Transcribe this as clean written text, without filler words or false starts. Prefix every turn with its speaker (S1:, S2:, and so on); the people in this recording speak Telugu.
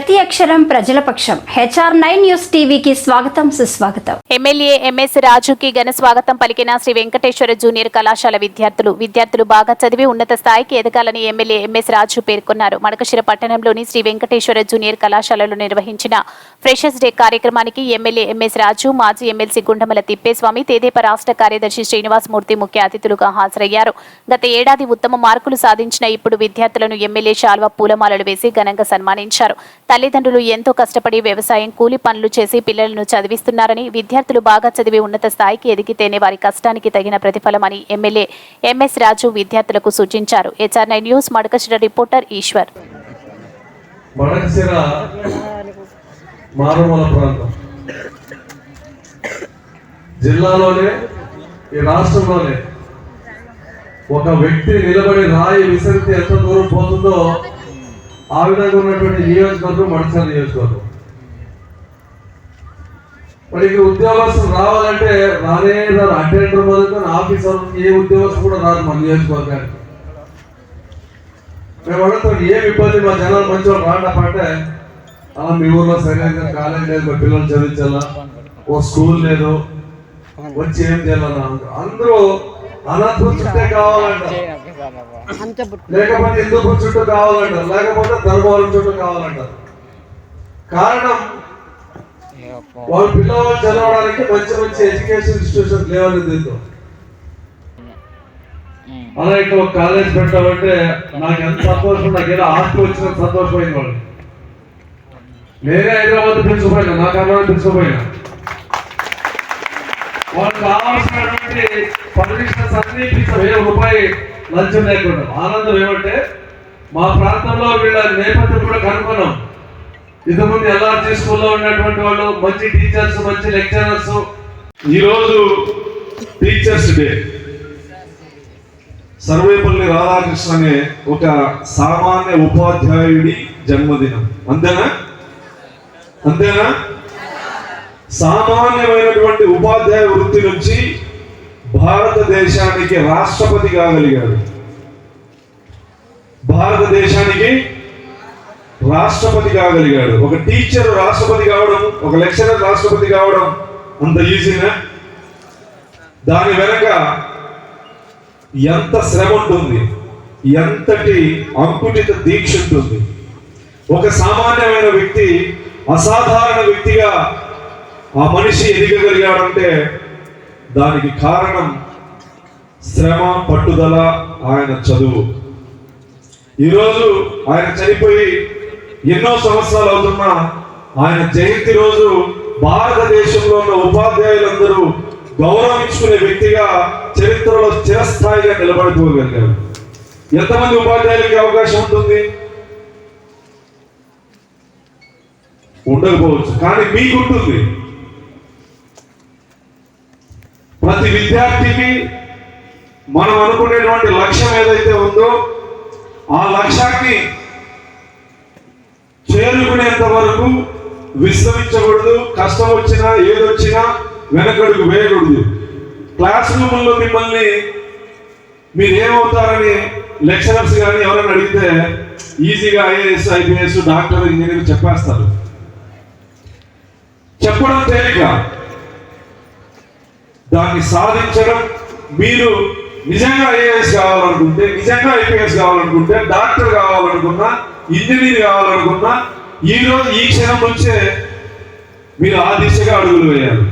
S1: ప్రతి అక్షరం ప్రజల పక్షం. HR9 న్యూస్ టీవీకి స్వాగతం, సుస్వాగతం.
S2: ఎమ్మెల్యే ఎంఎస్ రాజుకి ఘన స్వాగతం పలికిన శ్రీ వెంకటేశ్వర జూనియర్ కళాశాల విద్యార్థులు బాగా చదివి ఉన్నత స్థాయికి ఎదగాలని ఎమ్మెల్యే ఎంఎస్ రాజు పేర్కొన్నారు. మడకశిర పట్టణంలోని శ్రీ వెంకటేశ్వర జూనియర్ కళాశాలలో నిర్వహించిన ఫ్రెషర్స్ డే కార్యక్రమానికి ఎమ్మెల్యే ఎంఎస్ రాజు, మాజీ ఎమ్మెల్సీ గుండమల తిప్పేస్వామి, తెదేపా రాష్ట్ర కార్యదర్శి శ్రీనివాస్ మూర్తి ముఖ్య అతిథులుగా హాజరయ్యారు. గత ఏడాది ఉత్తమ మార్కులు సాధించిన ఇప్పుడు విద్యార్థులను ఎమ్మెల్యే శాల్వా పూలమాలలు వేసి ఘనంగా సన్మానించారు. తల్లిదండ్రులు ఎంతో కష్టపడి వ్యవసాయం, కూలి పనులు చేసి పిల్లలను చదివిస్తున్నారని, విద్యార్థులు బాగా చదివి ఉన్నత స్థాయికి ఎదిగితేనే వారి కష్టానికి తగిన ప్రతిఫలమని ఎమ్మెల్యే ఎంఎస్ రాజు విద్యార్థులకు సూచించారు. HR9 news Madakasira reporter Eshwar.
S3: Madakasira మారుమూల ప్రాంతం జిల్లాలోనే, ఈ రాష్ట్రంలోనే ఒక వ్యక్తి నిలబడి రాయి విసిరితే ఎంత దూరం పోతుందో ఆ విధంగా ఉన్నటువంటి నియోజకవర్గం మడకశిర నియోజకవర్గం. మరి ఉద్యోగస్తులు రావాలంటే రానే రారు. అటెండర్ మొదలుకొని ఆఫీసర్ ఏ ఉద్యోగస్తులు కూడా రాదు మన నియోజకవర్గానికి. మేము అడుగుతాం ఏమి ఇబ్బంది, మా జనాలు మంచి వాళ్ళు రాండపంటే మీ ఊర్లో సరైన కాలేజ్ లేదు, మా పిల్లలు చదివించాలా, ఓ స్కూల్ లేదు, వచ్చి ఏం చేయాలన్నా అందరూ అనంతపురం చుట్టే కావాలంట, లేకపోతే హిందూపురం చుట్టూ కావాలంటారు, లేకపోతే ధర్మవరం చుట్టూ కావాలంటారు. కారణం వాళ్ళ పిల్లవాళ్ళు చదవడానికి మంచి మంచి ఎడ్యుకేషన్ ఇన్స్టిట్యూషన్ లేవని దీంతో. అలా ఇక్కడ ఒక కాలేజ్ పెట్టామంటే నాకు ఎంత సంతోషం, నాకు ఏదో ఆస్తి వచ్చిన సంతోషమైంది. వాళ్ళు నేనే హైదరాబాద్ పిలుచుకుపోయినా, నాకు అమ్మ పిలుచుకుపోయినా, వాళ్ళకి కావాల్సినటువంటి పర్మిషన్స్ అన్ని ₹1000 లంచం లేకుండా. ఆనందం ఏమంటే మా ప్రాంతంలో వీళ్ళ నేపథ్యం కూడా కనుక్కున్నాం. ఇంతకుముందు LRG స్కూల్లో ఉన్నటువంటి వాళ్ళు మంచి టీచర్స్, మంచి లెక్చరర్స్. ఈరోజు టీచర్స్ డే. సర్వేపల్లి రాధాకృష్ణ అనే ఒక సామాన్య ఉపాధ్యాయుడి జన్మదినం. అంతేనా? సామాన్యమైనటువంటి ఉపాధ్యాయ వృత్తి నుంచి భారతదేశానికి రాష్ట్రపతి కాగలిగాడు. భారతదేశానికి రాష్ట్రపతి కాగలిగాడు. ఒక టీచర్ రాష్ట్రపతి కావడం, ఒక లెక్చరర్ రాష్ట్రపతి కావడం అంత ఈజీనా? దాని వెనక ఎంత శ్రమ ఉంటుంది, ఎంతటి అంకుటిత దీక్ష ఉంటుంది. ఒక సామాన్యమైన వ్యక్తి అసాధారణ వ్యక్తిగా ఆ మనిషి ఎదగగలిగాడంటే దానికి కారణం శ్రమ, పట్టుదల, ఆయన చదువు. ఈరోజు ఆయన చనిపోయి ఎన్నో సంవత్సరాలు అవుతున్నా ఆయన జయంతి రోజు భారతదేశంలో ఉన్న ఉపాధ్యాయులందరూ గౌరవించుకునే వ్యక్తిగా చరిత్రలో చిరస్థాయిగా నిలబడిపోగలిగారు. ఎంతమంది ఉపాధ్యాయులకి అవకాశం ఉంటుంది? ఉండకపోవచ్చు, కానీ మీకుంటుంది. ప్రతి విద్యార్థికి మనం అనుకునేటువంటి లక్ష్యం ఏదైతే ఉందో ఆ లక్ష్యాన్ని చేరుకునేంత వరకు విశ్రమించకూడదు. కష్టం వచ్చినా ఏదొచ్చినా వెనకడుగు వేయకూడదు. క్లాస్ రూముల్లో మిమ్మల్ని మీరేమవుతారని లెక్చరర్స్ కానీ ఎవరైనా అడిగితే ఈజీగా IAS, IPS, డాక్టర్, ఇంజనీర్ చెప్పేస్తారు. చెప్పడం తేలిక, దాన్ని సాధించడం. మీరు నిజంగా IAS కావాలనుకుంటే, నిజంగా IPS కావాలనుకుంటే, డాక్టర్ కావాలనుకున్నా, ఇంజనీర్ కావాలనుకున్నా ఈ రోజు ఈ క్షణం నుంచే మీరు ఆ దిశగా అడుగులు వేయాలి.